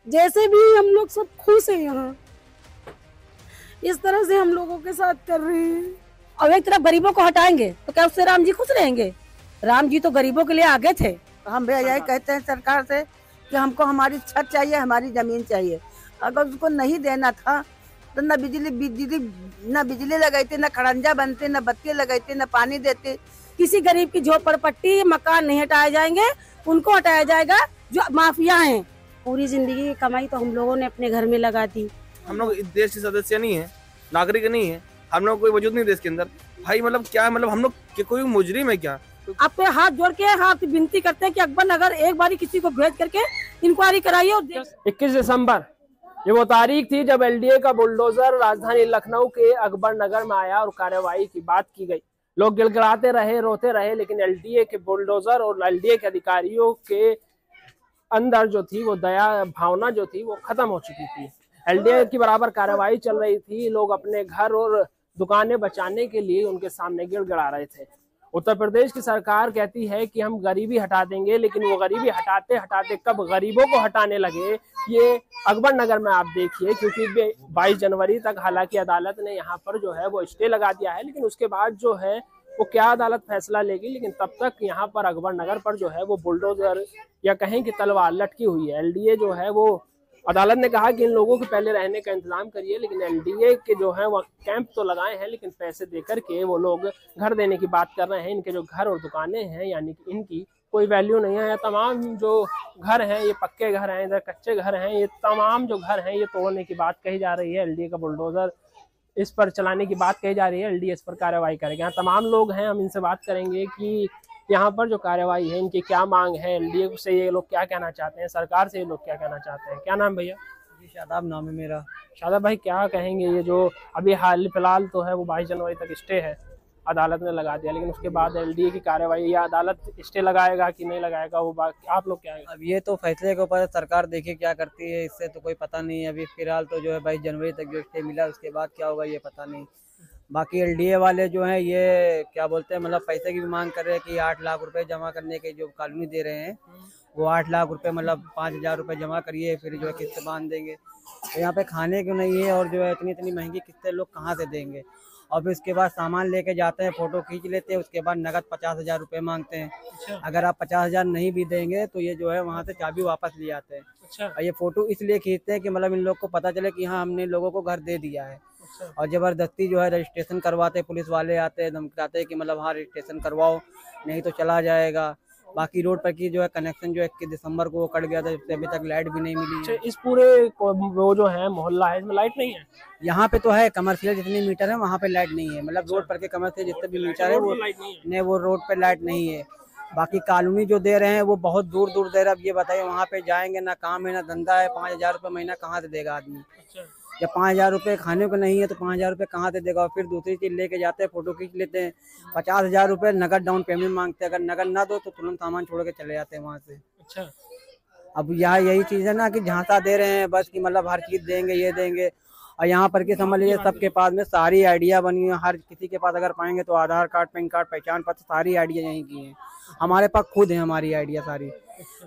जैसे भी हम लोग सब खुश हैं यहाँ, इस तरह से हम लोगों के साथ कर रहे हैं। अब एक तरफ गरीबों को हटाएंगे तो क्या उससे राम जी खुश रहेंगे? राम जी तो गरीबों के लिए आगे थे। हम भैया यही कहते हैं सरकार से कि हमको हमारी छत चाहिए, हमारी जमीन चाहिए। अगर उसको नहीं देना था तो न बिजली लगाते, न खड़ंजा बनते, न बत्ती लगाते, न पानी देते। किसी गरीब की झोपड़पट्टी मकान नहीं हटाए जाएंगे, उनको हटाया जाएगा जो माफिया हैं। पूरी जिंदगी की कमाई तो हम लोगों ने अपने घर में लगा दी। हम लोग इस देश के सदस्य नहीं है, नागरिक नहीं है, हम लोग कोई वजूद नहीं देश के अंदर। भाई मतलब क्या, मतलब हम लोग कोई मुजरिम है क्या? आपके हाथ जोड़ के हाथ विनती करते हैं कि अकबर नगर एक बारी किसी को भेज करके इंक्वायरी कराइए। और 21 दिसंबर ये वो तारीख थी जब एलडीए का बुलडोजर राजधानी लखनऊ के अकबर नगर में आया और कार्रवाई की बात की गई। लोग गिड़गिड़ाते रहे, रोते रहे, लेकिन एलडीए के बुलडोजर और एलडीए के अधिकारियों के अंदर जो थी वो दया भावना जो थी वो खत्म हो चुकी थी। एलडीए की बराबर कार्रवाई चल रही थी। लोग अपने घर और दुकानें बचाने के लिए उनके सामने गिड़गिड़ा रहे थे। उत्तर प्रदेश की सरकार कहती है कि हम गरीबी हटा देंगे, लेकिन वो गरीबी हटाते हटाते कब गरीबों को हटाने लगे ये अकबर नगर में आप देखिए। क्योंकि 22 जनवरी तक हालांकि अदालत ने यहाँ पर जो है वो स्टे लगा दिया है, लेकिन उसके बाद जो है वो क्या अदालत फैसला लेगी, लेकिन तब तक यहाँ पर अकबर नगर पर जो है वो बुलडोजर या कहें कि तलवार लटकी हुई है। एलडीए जो है वो, अदालत ने कहा कि इन लोगों के पहले रहने का इंतजाम करिए, लेकिन एलडीए के जो है वो कैंप तो लगाए हैं, लेकिन पैसे देकर के वो लोग घर देने की बात कर रहे हैं। इनके जो घर और दुकानें हैं यानी कि इनकी कोई वैल्यू नहीं है। तमाम जो घर हैं ये पक्के घर हैं, इधर कच्चे घर हैं, ये तमाम जो घर हैं ये तोड़ने की बात कही जा रही है। एलडीए का बुलडोजर इस पर चलाने की बात कही जा रही है। एलडीए इस पर कार्रवाई करेगा। यहाँ तमाम लोग हैं, हम इनसे बात करेंगे कि यहाँ पर जो कार्रवाई है इनकी क्या मांग है, एलडीए से ये लोग क्या कहना चाहते हैं, सरकार से ये लोग क्या कहना चाहते हैं। क्या नाम भैया? जी शादाब नाम है मेरा। शादाब भाई क्या कहेंगे, ये जो अभी हाल फिलहाल तो है वो 22 जनवरी तक स्टे है, अदालत ने लगा दिया, लेकिन उसके बाद एलडीए की कार्रवाई या अदालत स्टे लगाएगा कि नहीं लगाएगा वो बात आप लोग क्या है? अब ये तो फैसले के ऊपर सरकार देखिए क्या करती है, इससे तो कोई पता नहीं है। अभी फिलहाल तो जो है 22 जनवरी तक जो स्टे मिला, उसके बाद क्या होगा ये पता नहीं। बाकी एलडीए वाले जो हैं ये क्या बोलते हैं, मतलब पैसे की भी मांग कर रहे हैं कि 8 लाख रुपए जमा करने के जो कॉलोनी दे रहे हैं वो 8 लाख रुपए, मतलब 5,000 रुपए जमा करिए फिर जो है किस्तें बांध देंगे। तो यहाँ पे खाने क्यों नहीं है, और जो है इतनी इतनी महंगी किस्तें लोग कहाँ से देंगे। और फिर उसके बाद सामान लेके जाते हैं, फोटो खींच लेते हैं, उसके बाद नगद 50,000 रुपये मांगते हैं। अगर आप 50,000 नहीं भी देंगे तो ये जो है वहाँ से चाबी वापस ले जाते हैं। और ये फोटो इसलिए खींचते हैं कि मतलब इन लोग को पता चले कि हाँ हमने लोगों को घर दे दिया है। और जबरदस्ती जो है रजिस्ट्रेशन करवाते, पुलिस वाले आते हैं धमकाते हैं कि मतलब हाँ रजिस्ट्रेशन करवाओ नहीं तो चला जाएगा। बाकी रोड पर की जो है कनेक्शन जो 21 दिसंबर को वो कट गया था, अभी तक लाइट भी नहीं मिली है। इस पूरे वो जो है मोहल्ला है इसमें लाइट नहीं है? यहाँ पे तो है, कमर्शियल जितने मीटर है वहाँ पे लाइट नहीं है। मतलब रोड पर के कमर्शियल जितने भी मीटर है वो नहीं, वो रोड पे लाइट नहीं है। बाकी कॉलोनी जो दे रहे हैं वो बहुत दूर दूर दे रहे हैं। अब ये बताइए वहाँ पे जाएंगे ना काम है ना धंधा है, 5,000 रुपये महीना कहाँ से देगा आदमी। जब 5,000 रुपये खाने को नहीं है तो 5,000 रुपये कहाँ से देगा। और फिर दूसरी चीज लेके जाते हैं, फोटो खींच लेते हैं, 50,000 रुपये नगद डाउन पेमेंट मांगते हैं। अगर नगद ना दो तो तुरंत सामान छोड़ के चले जाते हैं वहाँ से। अच्छा, अब यहाँ यही चीज है ना कि झांसा दे रहे हैं बस कि मतलब हर चीज देंगे ये देंगे। और यहाँ पर के समझ लीजिए सबके पास में सारी आइडिया बनी है। हर किसी के पास अगर पाएंगे तो आधार कार्ड, पैन कार्ड, पहचान पत्र, सारी आइडिया यहीं की है। हमारे पास खुद है हमारी आइडिया सारी।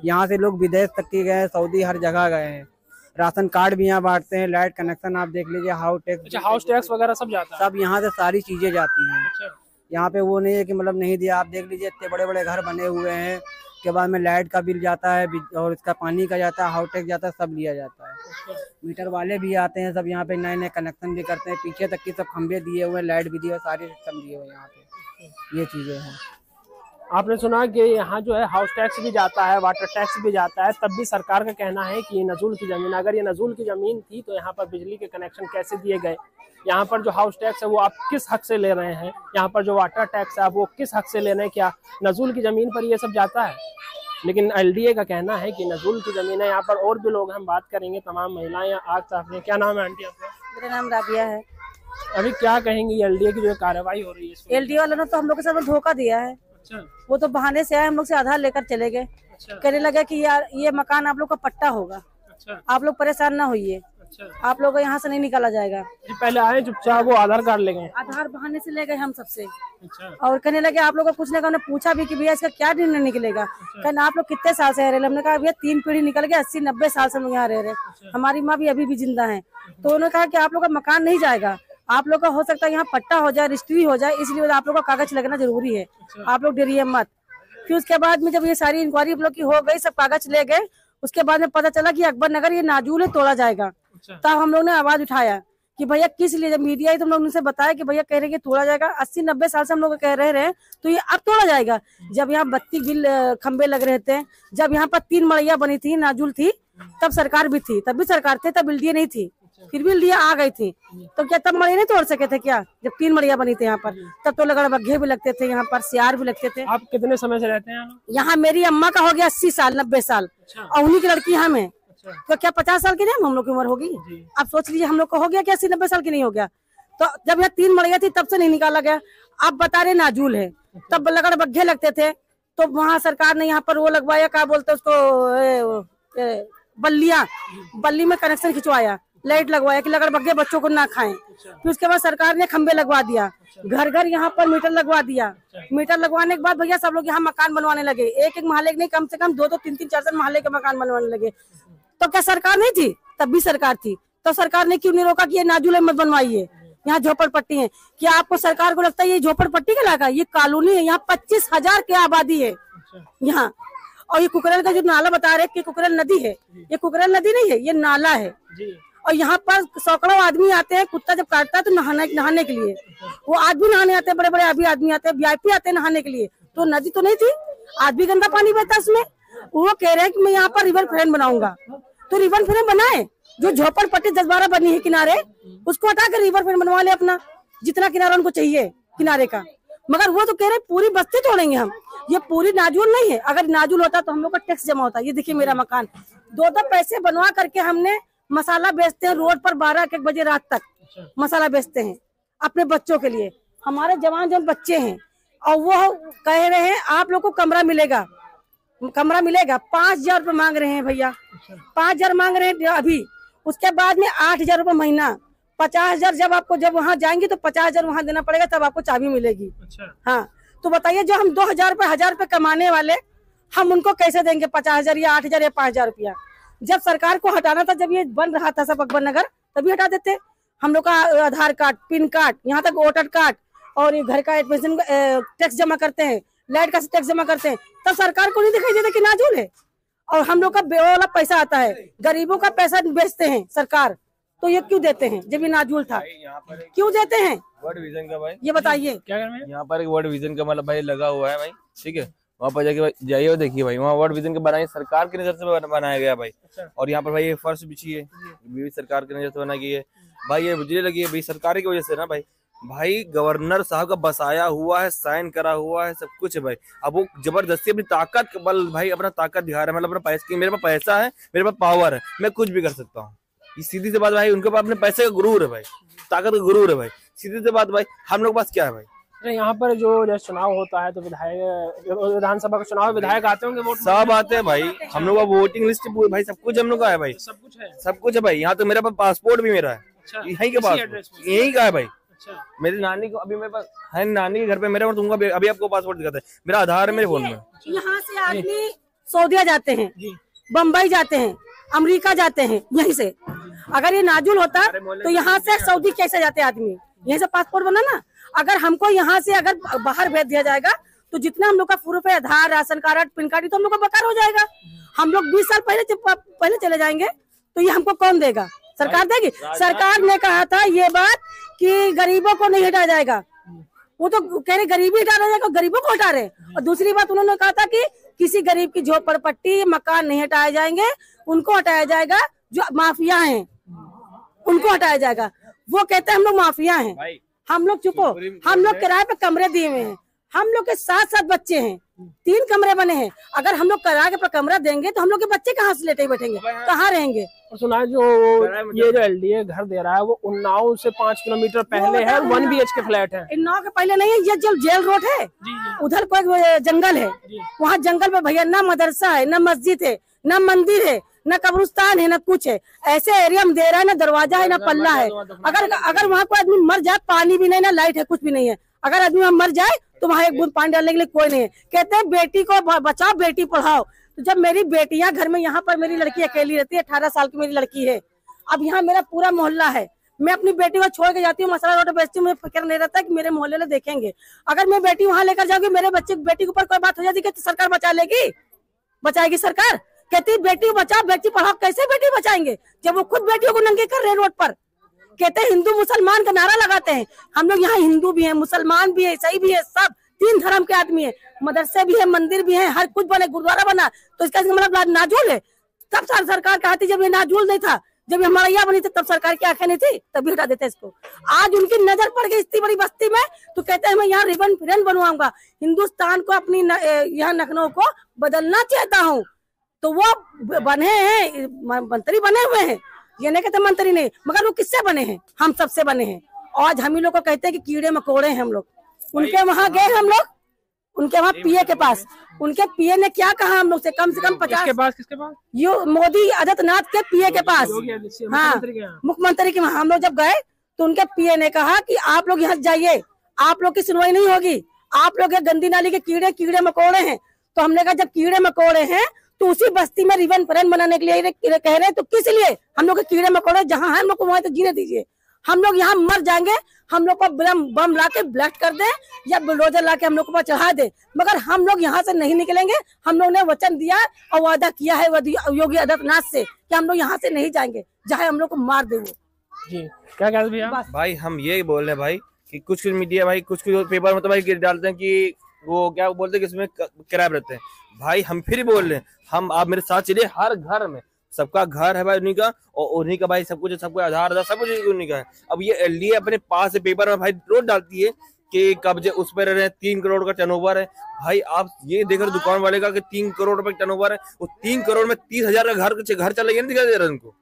यहाँ से लोग विदेश तक के गए, सऊदी हर जगह गए हैं। राशन कार्ड भी यहाँ बांटते हैं, लाइट कनेक्शन आप देख लीजिए, हाउस टैक्स वगैरह सब जाता है, सब यहाँ से सारी चीजें जाती हैं। यहाँ पे वो नहीं है कि मतलब नहीं दिया। आप देख लीजिए इतने बड़े बड़े घर बने हुए हैं, के बाद में लाइट का बिल जाता है और इसका पानी का जाता है, हाउस टैक्स जाता है, सब लिया जाता है। मीटर वाले भी आते हैं सब यहाँ पे, नए नए कनेक्शन भी करते हैं, पीछे तक की सब खंभे दिए हुए, लाइट भी दिए हुए, सारे सिस्टम दिए हुए यहाँ पे। ये चीजें हैं। आपने सुना कि यहाँ जो है हाउस टैक्स भी जाता है, वाटर टैक्स भी जाता है, तब भी सरकार का कहना है कि ये नजूल की जमीन, अगर ये नजूल की जमीन थी तो यहाँ पर बिजली के कनेक्शन कैसे दिए गए। यहाँ पर जो हाउस टैक्स है वो आप किस हक से ले रहे हैं, यहाँ पर जो वाटर टैक्स है आप वो किस हक से ले रहे हैं, क्या नजूल की जमीन पर ये सब जाता है। लेकिन एलडीए का कहना है कि नजूल की जमीन है। यहाँ पर और भी लोग हम बात करेंगे, तमाम महिलाएं आग साफ हैं। क्या नाम है आंटी आपका? मेरा नाम राबिया है। अभी क्या कहेंगी एलडीए की जो कार्रवाई हो रही है? एलडीए वालों ने तो हम लोग के साथ धोखा दिया है। अच्छा, वो तो बहाने से आए, हम लोग से आधार लेकर चले गए। अच्छा, कहने लगे कि यार ये मकान आप लोग का पट्टा होगा, अच्छा, आप लोग परेशान ना होइए। आप लोगों को यहाँ से नहीं निकाला जाएगा। पहले आए चुपचाप, वो आधार कार्ड ले गए, आधार बहाने से ले गए हम सबसे। अच्छा। और कहने लगे आप लोग को कुछ नहीं, हमने पूछा भी कि भैया इसका क्या निर्णय निकलेगा। कहना आप लोग कितने साल से रह रहे? हमने कहा भैया 3 पीढ़ी निकल गए, 80-90 साल से हम यहाँ रह रहे, हमारी माँ भी अभी भी जिंदा है। तो उन्होंने कहा कि आप लोग का मकान नहीं जाएगा, आप लोग का हो सकता है यहाँ पट्टा हो जाए, रजिस्ट्री हो जाए, इसलिए आप लोग का कागज लगना जरूरी है, आप लोग डरिए मत। फिर उसके बाद में जब ये सारी इंक्वायरी आप लोग की हो गई, सब कागज ले गए, उसके बाद में पता चला कि अकबर नगर ये नाजूल है, तोड़ा जाएगा। तब हम लोग ने आवाज उठाया कि भैया किस लिए, जब मीडिया आई तो हम लोग उनसे बताया कि भैया कह रहे हैं कि तोड़ा जाएगा, 80-90 साल से हम लोग कह रहे हैं, तो ये अब तोड़ा जाएगा। जब यहाँ 32 बिल खंबे लग रहे थे, जब यहाँ पर 3 मड़ैया बनी थी, नाजुल थी, तब सरकार भी थी, तब भी सरकार थे, तब एलडीए नहीं थी, फिर भी एलडीए आ गई थी। तो क्या तब मड़ैया नहीं तोड़ सके थे क्या? जब 3 मड़ैया बनी थी यहाँ पर, तब तो लगड़ बग्घे भी लगते थे, यहाँ पर सियार भी लगते थे। आप कितने समय से रहते हैं यहाँ? मेरी अम्मा का हो गया 80 साल 90 साल, और उन्हीं की लड़की हम है। तो क्या 50 साल की नहीं हम लोग की उम्र होगी? आप सोच लीजिए हम लोग को हो गया क्या 80-90 साल की नहीं हो गया? तो जब यहाँ 3 मड़ैया थी तब से नहीं निकाला गया। अब बता रहे नाजूल है, तब लगड़ बग्घे लगते थे, तो वहाँ सरकार ने यहाँ पर वो लगवाया, क्या बोलते उसको, बल्लियां, बल्ली में कनेक्शन खिंचवाया, लाइट लगवाया कि लगड़ बग्घे बच्चों को ना खाएं। फिर उसके बाद सरकार ने खंबे लगवा दिया, घर घर यहाँ पर मीटर लगवा दिया। मीटर लगवाने के बाद भैया सब लोग यहाँ मकान बनवाने लगे, एक महल्ले के नहीं, कम से कम 2-2, 3-3, 4-4 महल्ले के मकान बनवाने लगे। तो क्या सरकार नहीं थी? तब भी सरकार थी। तो सरकार ने क्यों नहीं रोका कि ये नाजुल मत बनवाइए, यहाँ झोपड़पट्टी है? क्या आपको सरकार को लगता है ये झोपड़पट्टी का इलाका? ये कॉलोनी है, यहाँ 25,000 की आबादी है यहाँ। और ये कुकरेल का जो नाला बता रहे कि कुकरेल नदी है, ये कुकरेल नदी नहीं है, ये नाला है। और यहाँ पर सैकड़ों आदमी आते हैं, कुत्ता जब काटता है तो नहाने के लिए, वो आदमी नहाने आते हैं, बड़े बड़े अभी आदमी आते हैं, वीआईपी आते हैं नहाने के लिए। तो नदी तो नहीं थी, आज भी गंदा पानी बहता है उसमें। वो कह रहे हैं कि मैं यहाँ पर रिवर फ्रंट बनाऊंगा, तो रिवर फ्रंट बनाए। जो झोपड़पट्टी 10-12 बनी है किनारे, उसको हटा कर रिवर फ्रंट बनवा ले अपना, जितना किनारा उनको चाहिए किनारे का। मगर वो तो कह रहे पूरी बस्ती तोड़ेंगे हम। ये पूरी नाजुल नहीं है, अगर नाजुल होता तो हम लोग का टैक्स जमा होता। ये देखिए मेरा मकान 2-2 पैसे बनवा करके हमने मसाला बेचते हैं रोड पर, 12-1 बजे रात तक मसाला बेचते हैं अपने बच्चों के लिए। हमारे जवान जब बच्चे हैं, और वो कह रहे हैं आप लोग को कमरा मिलेगा, कमरा मिलेगा। 5,000 रुपये मांग रहे हैं भैया, 5,000 मांग रहे हैं अभी। उसके बाद में 8,000 रुपये महीना, 50,000 जब वहाँ जाएंगे तो 50,000 वहाँ देना पड़ेगा, तब आपको चाबी मिलेगी। हाँ, तो बताइए जो हम 2,000 रुपये 1,000 रुपये कमाने वाले, हम उनको कैसे देंगे 50,000 या 8,000 या 5,000 रुपया? जब सरकार को हटाना था, जब ये बन रहा था सब अकबर नगर, तभी हटा देते। हम लोग का आधार कार्ड, पिन कार्ड, यहाँ तक वोटर कार्ड, और ये घर का एडमिशन टैक्स जमा करते हैं, लाइट का टैक्स जमा करते हैं, तब सरकार को नहीं दिखाई देता कि नाजुल है। और हम लोग का बेवाला पैसा आता है, गरीबों का पैसा बेचते हैं सरकार, तो ये क्यों देते हैं जब ये नाजुल था? क्यों देते हैं? वर्ल्ड विजन का भाई, ये बताइए। क्या कर रहे हैं? यहाँ पर एक वर्ल्ड विजन का मतलब भाई लगा हुआ है भाई, ठीक है। वहाँ पर जाके जाइए और देखिए भाई, वहाँ वर्ल्ड विजन के बनाए सरकार की नजर से बनाया गया भाई। और यहाँ पर भाई ये फर्श बिछी है, भी सरकार की नजर से बनाई गई है भाई। ये बिजली लगी है भाई सरकार की वजह से ना भाई। भाई गवर्नर साहब का बसाया हुआ है, साइन करा हुआ है, सब कुछ है भाई। अब वो जबरदस्ती अपनी ताकत बल भाई, अपना ताकत दिखा रहा है, मतलब अपना पैसा, मेरे पास पैसा है, मेरे पास पावर है, मैं कुछ भी कर सकता हूँ। ये सीधी सी बात भाई, उनके पास अपने पैसे का गुरूर है भाई, ताकत का गुरूर है भाई, सीधी सी बात भाई। हम लोग पास क्या है भाई? यहाँ पर जो चुनाव होता है तो विधायक, विधानसभा का चुनाव, विधायक आते होंगे, वोट सब आते हैं भाई। हम लोग का वोटिंग लिस्ट भाई, सब कुछ हम लोग का है भाई, सब कुछ है, सब कुछ है भाई। यहाँ तो मेरे पास पासपोर्ट भी मेरा है, यहीं के पास, यहीं का है भाई। मेरी नानी को अभी मेरे पास है, नानी के घर पे मेरे, और तुमको अभी आपको पासपोर्ट दिखाते हैं, मेरा आधार है मेरे फोन में। यहाँ से आदमी सऊदीया जाते हैं, बम्बई जाते हैं, अमेरिका जाते हैं यहीं से। अगर ये नाजुल होता तो यहाँ से सऊदी कैसे जाते आदमी? यहीं से पासपोर्ट बना ना। अगर हमको यहाँ से अगर बाहर भेज दिया जाएगा तो जितना हम लोग का प्रूफ है, आधार, राशन कार्ड, पिन कार्ड, तो हम लोग का बेकार हो जाएगा। हम लोग 20 साल पहले चले जाएंगे तो ये हमको कौन देगा? सरकार देगी। सरकार ने कहा था ये बात कि गरीबों को नहीं हटाया जाएगा, वो तो कह रहे गरीबी हटा जाएगा, गरीबों को हटा रहे। और दूसरी बात उन्होंने कहा था कि किसी गरीब की झोपड़पट्टी, मकान नहीं हटाए जाएंगे, उनको हटाया जाएगा जो माफिया हैं, उनको हटाया जाएगा। वो कहते हैं हम लोग माफिया हैं, हम लोग चुप हो, हम लोग किराए पे कमरे दिए हुए हैं, हम लोग के 7-7 बच्चे हैं, 3 कमरे बने हैं। अगर हम लोग किराए पे कमरा देंगे तो हम लोग के बच्चे कहाँ से लेटे बैठेंगे, कहाँ रहेंगे? और सुना जो ये जो एलडीए घर दे रहा है वो उन्नाव से 5 किलोमीटर पहले है, 1 BHK फ्लैट है। उन्नाव के पहले नहीं है, ये जो जेल रोड है उधर कोई जंगल है, वहाँ जंगल में भैया ना मदरसा है, ना मस्जिद है, ना मंदिर है, न कब्रिस्तान है, न कुछ है। ऐसे एरिया में दे रहा है, न दरवाजा है, न पल्ला है। अगर वहाँ कोई आदमी मर जाए, पानी भी नहीं, ना लाइट है, कुछ भी नहीं है। अगर आदमी वहाँ मर जाए तो वहाँ एक बूंद पानी डालने के लिए कोई नहीं है। कहते हैं बेटी को बचाओ, बेटी पढ़ाओ। तो जब मेरी बेटियां घर में, यहाँ पर मेरी लड़की अकेली रहती है, 18 साल की मेरी लड़की है। अब यहाँ मेरा पूरा मोहल्ला है, मैं अपनी बेटी को छोड़ के जाती हूँ, मसाला रोटी बेचती हूँ, मुझे फिक्र नहीं रहता कि मेरे मोहल्ले में देखेंगे। अगर मैं बेटी वहाँ लेकर जाऊंगी, मेरे बेटी के ऊपर कोई बात हो जाती है तो सरकार बचा लेगी? बचाएगी सरकार? कहती बेटी बचाओ, बेटी पढ़ाओ। कैसे बेटी बचाएंगे जब वो खुद बेटियों को नंगे कर रहे हैं रोड पर? कहते हैं हिंदू मुसलमान का नारा लगाते हैं। हम लोग यहाँ हिंदू भी है, मुसलमान भी है, ईसाई भी है, सब 3 धर्म के आदमी है। मदरसे भी है, मंदिर भी है, हर कुछ बने, गुरुद्वारा बना। तो इसका मतलब नाजुल है? तब सरकार कहती जब ये नाजुल नहीं था, जब हमारा यहाँ बनी थी, तब सरकार की आंखें नहीं थी, तभी हटा देते इसको। आज उनकी नजर पड़ गई इतनी बड़ी बस्ती में, तो कहते हैं मैं यहाँ रिबन फिरन बनवाऊंगा, हिंदुस्तान को, अपनी यहाँ लखनऊ को बदलना चाहता हूँ। तो वो बने हैं, मंत्री बने हुए हैं, ये नहीं कहते मंत्री नहीं, मगर वो किससे बने हैं? हम सबसे बने हैं। आज हम ही लोग को कहते हैं कि कीड़े मकोड़े हैं हम लोग। उनके वहाँ गए हम लोग, उनके वहाँ पीए के पास, उनके पीए ने क्या कहा हम लोग से कम 50 किसके पास? यो मोदी आदित्यनाथ के पीए के पास, हाँ, मुख्यमंत्री के वहाँ हम लोग जब गए तो उनके पीए ने कहा कि आप लोग यहाँ जाइए, आप लोग की सुनवाई नहीं होगी, आप लोग गंदी नाली के कीड़े मकोड़े हैं। तो हमने कहा जब कीड़े मकोड़े हैं तो उसी बस्ती में रिबन फिरन बनाने के लिए कह रहे हैं, तो किस लिए? हम लोग के कीड़े मकोड़े जहाँ है हम लोग को वहाँ तो जीने दीजिए। हम लोग यहाँ मर जाएंगे, हम लोग को बम ला के ब्लास्ट कर दे या बुलडोजर ला के हम लोग को चढ़ा दे, मगर हम लोग यहाँ से नहीं निकलेंगे। हम लोग ने वचन दिया और वादा किया है योगी आदित्यनाथ से कि हम लोग यहाँ से नहीं जाएंगे, चाहे हम लोग को मार दे वो। जी क्या कहते भैया? भाई हम ये बोल रहे हैं भाई कि कुछ मीडिया भाई, कुछ पेपर में तो भाई डालते हैं कि वो क्या बोलते हैं कि इसमें किराए रहते हैं। भाई हम फिर बोल रहे हैं, हम आप मेरे साथ चलिए, हर घर में सबका घर है भाई उन्हीं का, और उन्हीं का भाई सब कुछ, सबको आधार सब कुछ उन्हीं का है। अब ये एलडीए अपने पास से पेपर में भाई रोड डालती है कि कब्जे उस पर रहे 3 करोड़ का टर्नओवर है। भाई आप ये देख रहे दुकान वाले का कि 3 करोड़ रुपए का टर्नओवर है, वो 3 करोड़ में 30,000 का घर चल रहा, दिखाई दे रहा है उनको।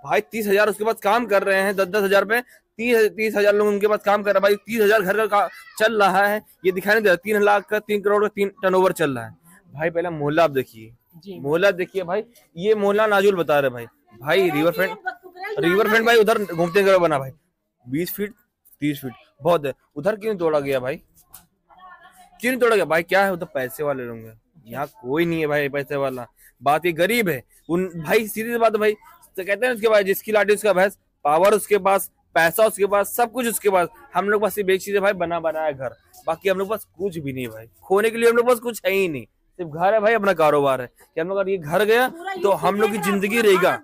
भाई 30,000 उसके पास काम कर रहे हैं, 10-10 हजार पे 30,000 लोग उनके पास काम कर रहे हैं। भाई 30,000 घर का चल रहा है, ये दिखाई नहीं दे रहा। 3 लाख का 3 करोड़ का टर्नओवर चल रहा है। भाई पहले मोहल्ला आप देखिए, मोहल्ला देखिए भाई, ये मोहल्ला नाजुल बता रहे भाई रिवर फ्रंट भाई उधर घूमते घर बना भाई 20 फीट 30 फीट बहुत है। उधर क्यों तोड़ा गया भाई? क्यों नहीं तोड़ा गया भाई? क्या है उधर? पैसे वाले लोग हैं, यहाँ कोई नहीं है भाई पैसे वाला। बात ये गरीब है उन भाई, सीधी सी बात है भाई। तो कहते हैं उसके पास जिसकी लाठी उसका भैंस, पावर उसके पास, पैसा उसके पास, सब कुछ उसके पास। हम लोग पास सिर्फ एक चीज है भाई, बनाया घर, बाकी हम लोग पास कुछ भी नहीं भाई। खोने के लिए हम लोग पास कुछ है ही नहीं, सिर्फ घर है भाई, अपना कारोबार है कि हम लोग अगर ये घर गया तो हम लोग की जिंदगी रहेगा,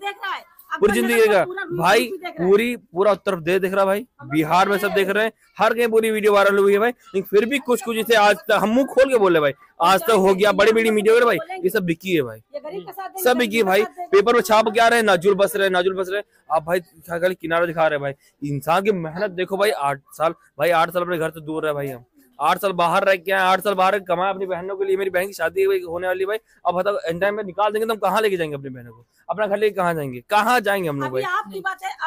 पूरी जिंदगी रहेगा भाई। पूरा उत्तर प्रदेश देख रहा भाई, बिहार में सब देख रहे हैं, हर कहीं पूरी वीडियो वायरल हुई है भाई। लेकिन फिर भी कुछ जैसे आज तक हम मुंह खोल के बोले भाई, आज तक हो गया, बड़ी मीडिया वगैरह भाई, ये सब बिकी है भाई, सब बिकी है भाई। पेपर में छाप क्या रहे, नाजुल बस रहे। आप भाई खाली किनारा दिखा रहे भाई। इंसान की मेहनत देखो भाई, 8 साल अपने घर से दूर रहे भाई। हम 8 साल बाहर रह के 8 साल बाहर कमाए अपनी बहनों के लिए। मेरी बहन की शादी होने वाली भाई, अब बताओ एंड टाइम में निकाल देंगे तो हम कहाँ लेके जाएंगे अपनी बहनों को? अपना घर लेके कहाँ जाएंगे हम लोग भाई?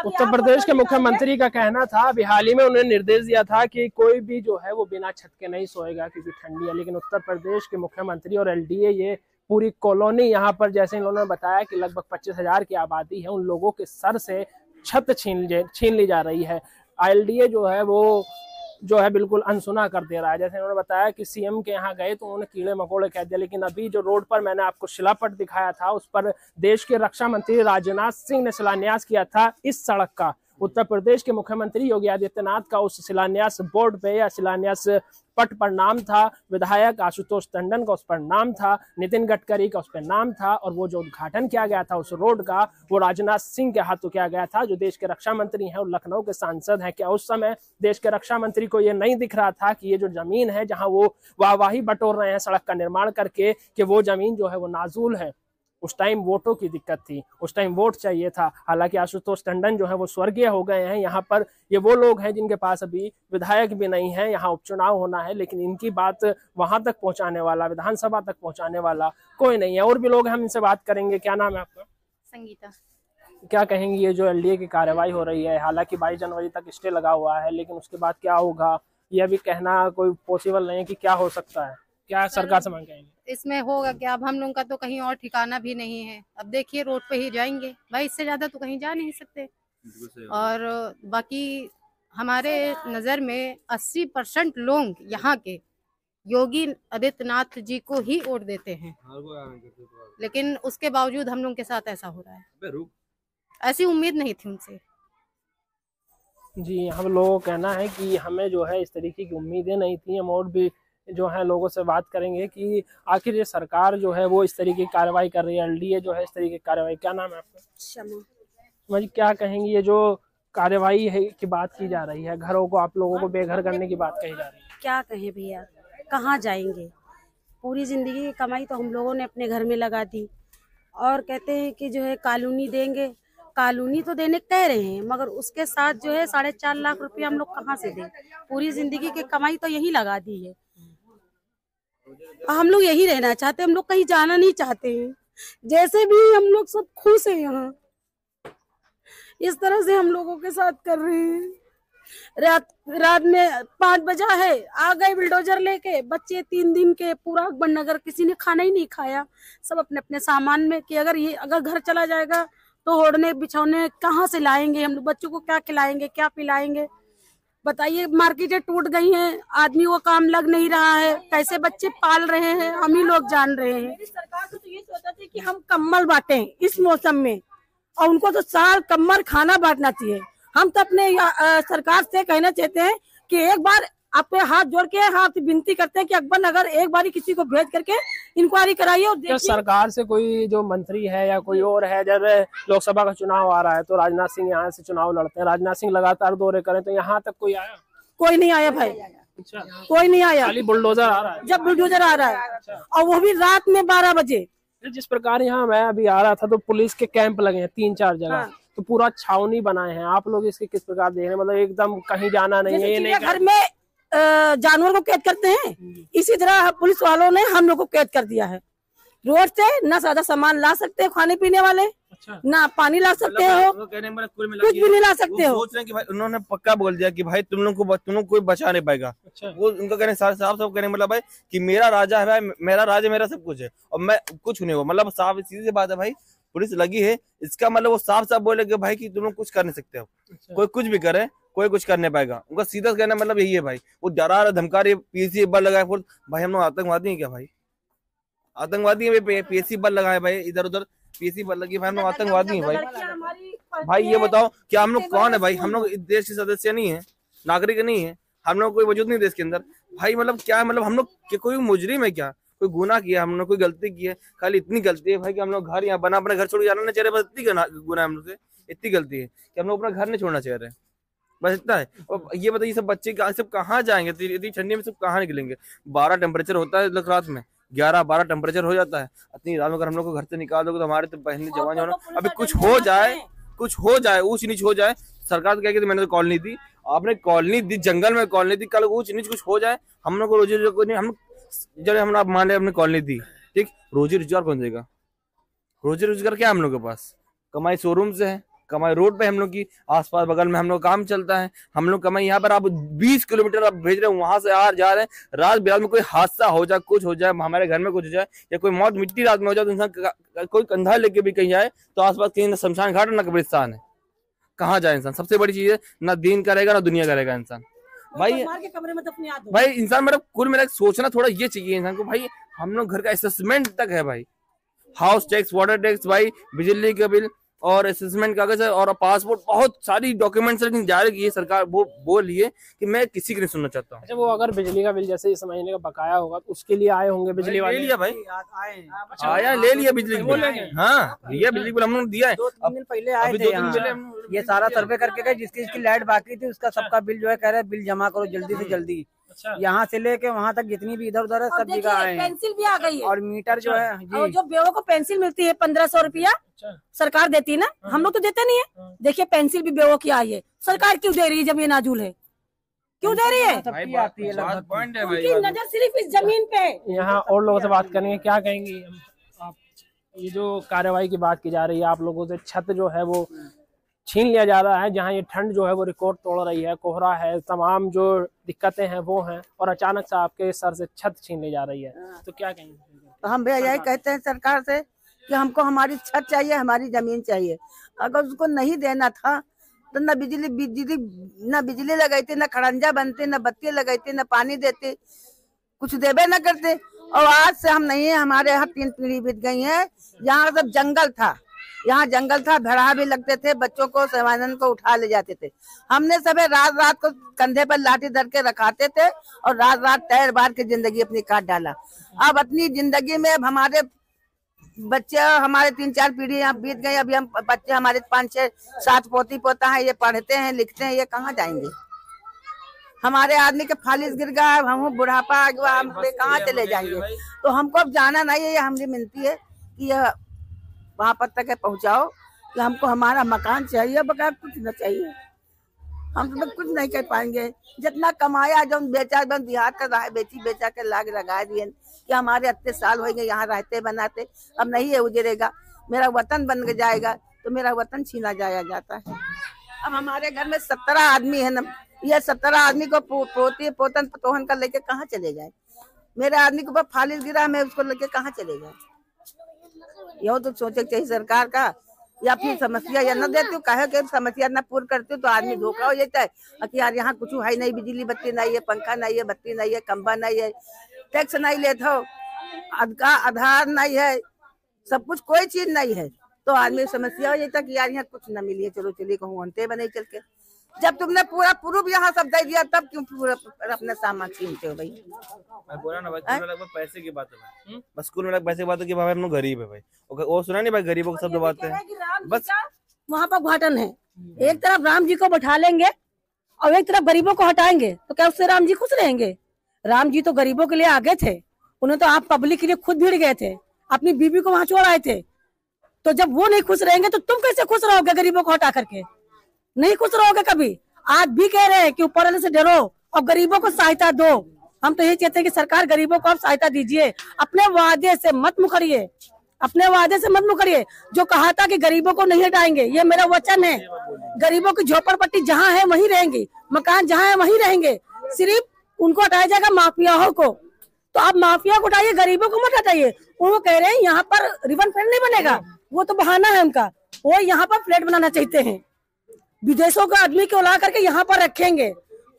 उत्तर प्रदेश के मुख्यमंत्री का कहना था, अभी हाल ही में उन्होंने निर्देश दिया था कि कोई भी जो है वो बिना छत के नहीं सोएगा क्योंकि ठंडी है। लेकिन उत्तर प्रदेश के मुख्यमंत्री और एलडीए ये पूरी कॉलोनी यहाँ पर, जैसे इन्होंने बताया कि लगभग 25,000 की आबादी है, उन लोगों के सर से छत छीन ली जा रही है। एलडीए जो है वो बिल्कुल अनसुना कर दे रहा है। जैसे उन्होंने बताया कि सीएम के यहाँ गए तो उन्होंने कीड़े मकोड़े कह दिया, लेकिन अभी जो रोड पर मैंने आपको शिलापट दिखाया था उस पर देश के रक्षा मंत्री राजनाथ सिंह ने शिलान्यास किया था इस सड़क का। उत्तर प्रदेश के मुख्यमंत्री योगी आदित्यनाथ का उस शिलान्यास बोर्ड पे या शिलान्यास पट पर नाम था, विधायक आशुतोष टंडन का उस पर नाम था, नितिन गडकरी का उस पर नाम था, और वो जो उद्घाटन किया गया था उस रोड का वो राजनाथ सिंह के हाथों किया गया था, जो देश के रक्षा मंत्री हैं और लखनऊ के सांसद हैं। क्या उस समय देश के रक्षा मंत्री को ये नहीं दिख रहा था कि ये जो जमीन है जहां वो वाहवाही बटोर रहे हैं सड़क का निर्माण करके, कि वो जमीन जो है वो नाजुल है? उस टाइम वोटों की दिक्कत थी, उस टाइम वोट चाहिए था। हालांकि आशुतोष टंडन जो है वो स्वर्गीय हो गए हैं। यहाँ पर ये वो लोग हैं जिनके पास अभी विधायक भी नहीं है, यहाँ उपचुनाव होना है, लेकिन इनकी बात वहां तक पहुंचाने वाला, विधानसभा तक पहुंचाने वाला कोई नहीं है। और भी लोग हैं, हम इनसे बात करेंगे। क्या नाम है आपका? संगीता। क्या कहेंगे ये जो एलडीए की कार्रवाई हो रही है? हालांकि 22 जनवरी तक स्टे लगा हुआ है, लेकिन उसके बाद क्या होगा ये अभी कहना कोई पॉसिबल नहीं है कि क्या हो सकता है। क्या सरकार से मांग करेंगे? इसमें होगा क्या, अब हम लोग का तो कहीं और ठिकाना भी नहीं है। अब देखिए रोड पे ही जाएंगे भाई, इससे ज्यादा तो कहीं जा नहीं सकते। और बाकी हमारे नजर में 80% लोग यहाँ के योगी आदित्यनाथ जी को ही वोट देते हैं, लेकिन उसके बावजूद हम लोग के साथ ऐसा हो रहा है। ऐसी उम्मीद नहीं थी उनसे। जी, हम लोगों का कहना है कि हमें जो है इस तरीके की उम्मीदें नहीं थी। हम और भी जो है लोगों से बात करेंगे कि आखिर ये सरकार जो है वो इस तरीके की कार्रवाई कर रही है, एलडीए जो है इस तरीके की कार्रवाई। क्या नाम है आपका? शमा जी, क्या कहेंगी ये जो कार्रवाई है की बात की जा रही है, घरों को आप लोगों को बेघर करने की बात कही जा रही है? क्या कहे भैया, कहाँ जाएंगे? पूरी जिंदगी की कमाई तो हम लोगों ने अपने घर में लगा दी, और कहते हैं कि जो है कॉलोनी देंगे। कॉलोनी तो देने कह रहे हैं, मगर उसके साथ जो है 4.5 लाख रुपए हम लोग कहाँ से दें? पूरी जिंदगी की कमाई तो यही लगा दी है। हम लोग यही रहना चाहते हैं, हम लोग कहीं जाना नहीं चाहते हैं। जैसे भी हम लोग सब खुश हैं यहाँ, इस तरह से हम लोगों के साथ कर रहे हैं। रात में 5 बजा है, आ गए बिल्डोजर लेके, बच्चे 3 दिन के पूरा अकबर नगर किसी ने खाना ही नहीं खाया, सब अपने अपने सामान में। कि अगर घर चला जाएगा तो ओढ़ने बिछौने कहाँ से लाएंगे हम लोग? बच्चों को क्या खिलाएंगे, क्या पिलाएंगे? बताइए, मार्केटें टूट गई हैं, आदमी को काम लग नहीं रहा है, कैसे बच्चे पाल रहे हैं हम ही लोग जान रहे हैं। सरकार को तो ये सोचा था कि हम कम्बल बांटे इस मौसम में, और उनको तो साल कम्बल खाना बांटना चाहिए। हम तो अपने सरकार से कहना चाहते हैं कि एक बार आपके हाथ जोड़ के हाथ विनती करते हैं कि अकबर नगर एक बार किसी को भेज करके इंक्वायरी कराइए। और क्या सरकार से कोई जो मंत्री है या कोई और है, जब लोकसभा का चुनाव आ रहा है तो राजनाथ सिंह यहाँ से चुनाव लड़ते हैं, राजनाथ सिंह लगातार दौरे करें, तो यहाँ तक कोई आया? कोई नहीं आया भाई। अच्छा, कोई नहीं आया। खाली बुलडोजर आ रहा है। जब बुलडोजर आ रहा है, और वो भी रात में 12 बजे। जिस प्रकार यहाँ मैं अभी आ रहा था तो पुलिस के कैंप लगे हैं 3-4 जगह। हाँ। तो पूरा छावनी बनाए हैं। आप लोग इसके किस प्रकार देख रहे हैं? मतलब एकदम कहीं जाना नहीं है, ये नहीं घर में जानवर को कैद करते हैं, इसी तरह पुलिस वालों ने हम लोग को कैद कर दिया है। रोड से ना ज्यादा सामान ला सकते हो खाने पीने वाले। अच्छा। ना पानी ला सकते हो, कुछ भी नहीं ला सकते हो। सोच रहे हैं कि भाई उन्होंने पक्का बोल दिया कि भाई तुम लोग को कोई बचा नहीं पाएगा। अच्छा। वो उनका कहने साफ साफ कहने मतलब भाई कि मेरा राजा है, भाई मेरा राज है, मेरा सब कुछ है, और मैं कुछ नहीं हुआ। मतलब साफ सीधी सी बात है भाई, पुलिस लगी है, इसका मतलब वो साफ साफ बोले कि भाई कि तुम लोग कुछ कर नहीं सकते हो। अच्छा। कोई कुछ भी करे, कोई कुछ कर नहीं पाएगा। उनका सीधा कहना मतलब यही है भाई। वो डरा रहा, धमका रही, पीएससी बल लगाए, भाई हम लोग आतंकवादी हैं क्या भाई? आतंकवादी है भाई, पीएससी बल लगाए भाई, इधर उधर पीएससी बल लगी, भाई हम लोग आतंकवादी हैं भाई? भाई ये बताओ कि हम लोग कौन है भाई? हम लोग इस देश के सदस्य नहीं है, नागरिक नहीं है, हम लोग कोई वजूद नहीं देश के अंदर भाई। मतलब क्या है, मतलब हम लोग कोई मुजरिम है क्या? कोई गुनाह किया हमने, कोई गलती की है? खाली इतनी गलती है भाई कि हम लोग घर यहाँ बना अपने घर छोड़ जाना नहीं चाह रहे, बस इतनी गुनाह हम लोग से, इतनी गलती है कि हम लोग अपना घर नहीं छोड़ना चाह रहे, बस इतना है। और ये बताइए सब बच्चे सब कहाँ जाएंगे? इतनी ठंडी में सब कहाँ निकलेंगे? 12 टेम्परेचर होता है रात में, 11-12 टेम्परेचर हो जाता है। इतनी रात में अगर हम लोग को घर से निकाल दोगे तो हमारे तो पहले जवान जो अभी कुछ हो जाए, ऊंच नीच हो जाए, सरकार तो कहेगी मैंने तो कॉलोनी दी, आपने कॉलोनी दी, जंगल में कॉलोनी दी, कल ऊंच नीच कुछ हो जाए, हम लोग को रोजी रोजगार नहीं, हम जब हम आप मान रहे अपने कॉलोनी दी, ठीक, रोजी रोजगार कौन देगा? रोजी रोजगार क्या हम लोग के पास? कमाई शोरूम से है, कमाई रोड पे हम लोग की, आसपास बगल में हम लोग काम चलता है, हम लोग कमाई यहाँ पर। आप 20 किलोमीटर आप भेज रहे हो, वहां से आ जा रहे हैं, रात बिरात में कोई हादसा हो जाए, कुछ हो जाए, हमारे घर में कुछ हो जाए, या कोई मौत मिट्टी रात में हो जाए, तो इंसान कोई कंधा लेके भी कहीं जाए तो आसपास कहीं ना शमशान घाट ना कब्रिस्तान है, कहाँ जाए इंसान? सबसे बड़ी चीज है, ना दीन करेगा ना दुनिया करेगा इंसान भाई। भाई इंसान मतलब कुल मिला सोचना थोड़ा ये चाहिए इंसान को भाई, हम लोग घर का असेसमेंट तक है भाई, हाउस टैक्स, वाटर टैक्स भाई, बिजली का बिल और असेसमेंट कागज है और पासपोर्ट, बहुत सारी डॉक्यूमेंट्स लेकिन जारी की है सरकार। वो बोल रही है कि मैं किसी की नहीं सुनना चाहता हूँ। अच्छा, वो अगर बिजली का बिल जैसे इस महीने का बकाया होगा तो उसके लिए आए होंगे बिजली वाले? ले लिया भाई, आया ले लिया बिजली का बिल। हाँ लिया बिजली का बिल, हम लोग दिया है। 2-3 दिन पहले आए थे, ये सारा सर्वे करके गए, जिसकी लाइट बाकी थी उसका सबका बिल जो है कह रहे बिल जमा करो जल्दी से जल्दी। अच्छा। यहाँ से लेके वहाँ तक जितनी भी इधर उधर है सब जगह आए हैं। पेंसिल भी आ गई है, और मीटर जो है जी, जो बेवो को पेंसिल मिलती है 1500 रुपया सरकार देती है ना, हम लोग तो देते नहीं है। देखिए पेंसिल भी बेवो की आई है, सरकार क्यों दे रही है जब ये नाजुल है? क्यों दे रही है? उनकी नजर सिर्फ इस जमीन पे। यहाँ और लोगों से बात करेंगे, क्या कहेंगी आप? ये जो कार्रवाई की बात की जा रही है, आप लोगों से छत जो है वो छीन लिया जा रहा है। जहां ये ठंड जो है वो रिकॉर्ड तोड़ रही है, कोहरा है, तमाम जो दिक्कतें हैं वो हैं, और अचानक से आपके सर से छत छीन ली जा रही है। तो क्या कहेंगे? तो हम भैया यही कहते हैं सरकार से कि हमको हमारी छत चाहिए, हमारी जमीन चाहिए। अगर उसको नहीं देना था तो न बिजली लगाते, न खड़ंजा बनते, न बत्ती लगाते, न पानी देते, कुछ देवे न करते। और आज से हम नहीं है, हमारे यहाँ 3 पीढ़ी बीत गई है। यहाँ सब जंगल था, यहाँ जंगल था, भेड़ा भी लगते थे, बच्चों को सेवानंद को उठा ले जाते थे। हमने सबे रात रात को कंधे पर लाठी धर के रखाते थे और रात रात टायर बार के जिंदगी अपनी काट डाला। अब अपनी जिंदगी में अब हमारे बच्चे, हमारे 3-4 पीढ़ी यहाँ बीत गई। अभी हम बच्चे हमारे 5-6-7 पोती पोता है, ये पढ़ते हैं लिखते हैं, ये कहाँ जाएंगे? हमारे आदमी के फालिस गिर गया, हम बुढ़ापा आ गया, हम पे कहाँ चले जाएंगे? तो हमको अब जाना नहीं है। ये हमारी मिनती है कि यह वहां पर तक पहुंचाओ कि हमको हमारा मकान चाहिए, बगैर कुछ न चाहिए। हम तो कुछ नहीं कर पाएंगे। जितना कमाया जो बेचा, जो देहात का रहा बेची बेचा के लाग लगा दिए कि हमारे 80 साल हो गए यहाँ रहते बनाते, अब नहीं है उजरेगा। मेरा वतन बन जाएगा तो मेरा वतन छीना जाया जाता है। अब हमारे घर में 17 आदमी है न, ये 17 आदमी को पोती पोतन पतोहन का लेके कहाँ चले जाए? मेरे आदमी के ऊपर फालिस गिरा, मैं उसको लेके कहाँ चले जाए? यो तो सोचे चाहिए सरकार का, या फिर समस्या या न देती हूँ, कहे कि समस्या न पूर्ण करती हूँ तो आदमी धोखा हो जाता है कि यार यहाँ कुछ है नहीं, बिजली बत्ती नहीं है, पंखा नहीं है, बत्ती नहीं है, खंबा नहीं है, टैक्स नहीं लेते हो, आधार नहीं है, सब कुछ कोई चीज नहीं है, तो आदमी समस्या हो जाता कि यार यहाँ कुछ न मिली है, चलो चलिए कहूँ अंते बने चल के। जब तुमने पूरा प्रूफ यहाँ सब दे दिया तब क्यों पूरा अपने सामान छीनते हो? भाई बोला ना भाई, स्कूल में पैसे की बात है, बस स्कूल में पैसे की बात है कि भाई हम लोग गरीब है भाई, वो सुना नहीं भाई, गरीबों को शब्द बात है बस। वहाँ पर घाटन है, एक तरफ राम जी को बैठा लेंगे और एक तरफ गरीबों को हटाएंगे, तो क्या उससे राम जी खुश रहेंगे? राम जी तो गरीबों के लिए आगे थे, उन्हें तो आप पब्लिक के लिए खुद भिड़ गए थे, अपनी बीबी को वहां छोड़ आए थे। तो जब वो नहीं खुश रहेंगे तो तुम कैसे खुश रहोगे? गरीबों को हटा करके नहीं खुश रहोगे कभी। आज भी कह रहे हैं कि ऊपर वाले से डरो और गरीबों को सहायता दो। हम तो यही चाहते हैं कि सरकार गरीबों को आप सहायता दीजिए, अपने वादे से मत मुकरिए, अपने वादे से मत मुकरिए। जो कहा था कि गरीबों को नहीं हटाएंगे, ये मेरा वचन है। गरीबों की झोपड़पट्टी जहाँ है वहीं रहेंगी, मकान जहाँ है वहीं रहेंगे, सिर्फ उनको हटाया जाएगा माफियाओं को। तो आप माफिया को उठाइए, गरीबों को मत हटाइए। वो कह रहे हैं यहाँ पर रिवन फ्लैट नहीं बनेगा, वो तो बहाना है उनका। वो यहाँ पर फ्लैट बनाना चाहते हैं, विदेशों के आदमी को ला करके यहाँ पर रखेंगे,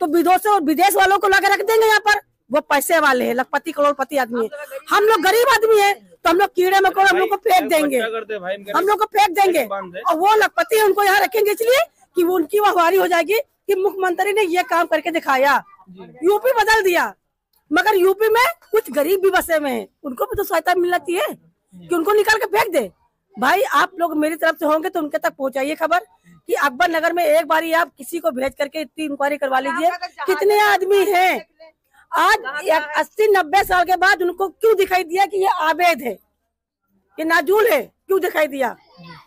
तो विदेश वालों को ला कर रख देंगे यहाँ पर। वो पैसे वाले हैं, लखपति करोड़पति आदमी है, हम लोग गरीब आदमी है, तो हम लोग कीड़े मकोड़े हम लोग को फेंक देंगे, हम लोग को फेंक देंगे। और वो लखपति उनको यहाँ रखेंगे इसलिए कि वो उनकी वाहवारी हो जाएगी कि मुख्यमंत्री ने ये काम करके दिखाया, यूपी बदल दिया। मगर यूपी में कुछ गरीब भी बसे हुए हैं, उनको भी तो सहायता मिलना चाहिए कि उनको निकाल के फेंक दे। भाई आप लोग मेरी तरफ से होंगे तो उनके तक पहुंचाइए खबर कि अकबर नगर में एक बारी आप किसी को भेज करके इतनी इंक्वायरी करवा लीजिए, कितने आदमी हैं। आज 80-90 साल के बाद उनको क्यों दिखाई दिया कि ये आबेद है, ये नाजूल है, क्यों दिखाई दिया?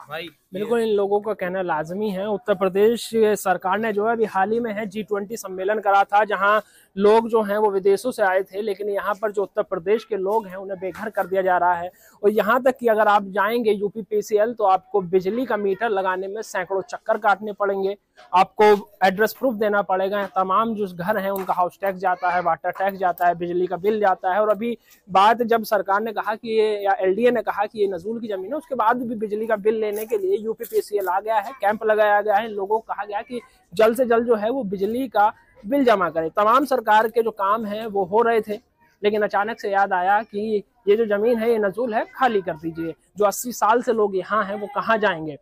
भाई बिल्कुल इन लोगों का कहना लाजमी है। उत्तर प्रदेश सरकार ने जो है अभी हाल ही में है G20 सम्मेलन करा था, जहां लोग जो हैं वो विदेशों से आए थे, लेकिन यहाँ पर जो उत्तर प्रदेश के लोग हैं उन्हें बेघर कर दिया जा रहा है। और यहाँ तक कि अगर आप जाएंगे UPPCL तो आपको बिजली का मीटर लगाने में सैकड़ों चक्कर काटने पड़ेंगे, आपको एड्रेस प्रूफ देना पड़ेगा। तमाम जो घर हैं उनका हाउस टैक्स जाता है, वाटर टैक्स जाता है, बिजली का बिल जाता है। और अभी बात जब सरकार ने कहा कि ये, या LDA ने कहा कि ये नजूल की जमीन है, उसके बाद भी बिजली का बिल लेने के लिए UPPCL आ गया है, कैंप लगाया गया है, लोगों को कहा गया कि जल्द से जल्द जो है वो बिजली का बिल जमा करें। तमाम सरकार के जो काम हैं वो हो रहे थे, लेकिन अचानक से याद आया कि ये जो जमीन है ये नजूल है, खाली कर दीजिए। जो 80 साल से लोग यहाँ हैं वो कहाँ जाएंगे?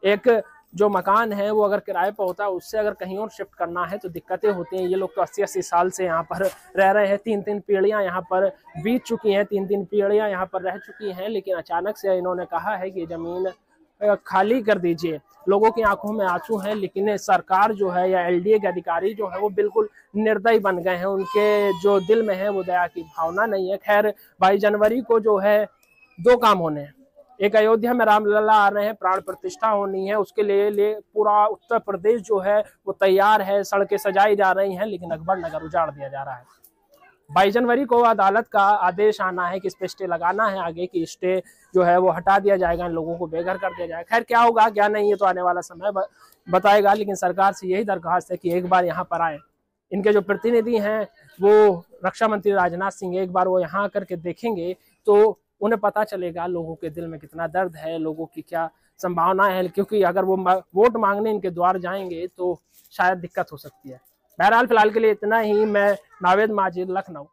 एक जो मकान है वो अगर किराए पर होता है, उससे अगर कहीं और शिफ्ट करना है तो दिक्कतें होती हैं। ये लोग तो 80-80 साल से यहाँ पर रह रहे हैं, 3-3 पीढ़ियाँ यहाँ पर बीत चुकी हैं, 3-3 पीढ़ियाँ यहाँ पर रह चुकी हैं, लेकिन अचानक से इन्होंने कहा है कि ये जमीन खाली कर दीजिए। लोगों की आंखों में आंसू हैं, लेकिन सरकार जो है या LDA के अधिकारी जो है वो बिल्कुल निर्दयी बन गए हैं, उनके जो दिल में है वो दया की भावना नहीं है। खैर 22 जनवरी को जो है 2 काम होने हैं, एक अयोध्या में रामलला आ रहे हैं, प्राण प्रतिष्ठा होनी है, उसके लिए पूरा उत्तर प्रदेश जो है वो तैयार है, सड़कें सजाई जा रही हैं, लेकिन अकबर नगर उजाड़ दिया जा रहा है। 22 जनवरी को अदालत का आदेश आना है कि इस पे स्टे लगाना है, आगे की स्टे जो है वो हटा दिया जाएगा, इन लोगों को बेघर कर दिया जाएगा। खैर क्या होगा क्या नहीं ये तो आने वाला समय बताएगा, लेकिन सरकार से यही दरख्वास्त है कि एक बार यहाँ पर आए। इनके जो प्रतिनिधि हैं वो रक्षा मंत्री राजनाथ सिंह, एक बार वो यहाँ आकर के देखेंगे तो उन्हें पता चलेगा लोगों के दिल में कितना दर्द है, लोगों की क्या संभावना है, क्योंकि अगर वो वोट मांगने इनके द्वार जाएंगे तो शायद दिक्कत हो सकती है। बहरहाल फिलहाल के लिए इतना ही। मैं नावेद माजिद, लखनऊ।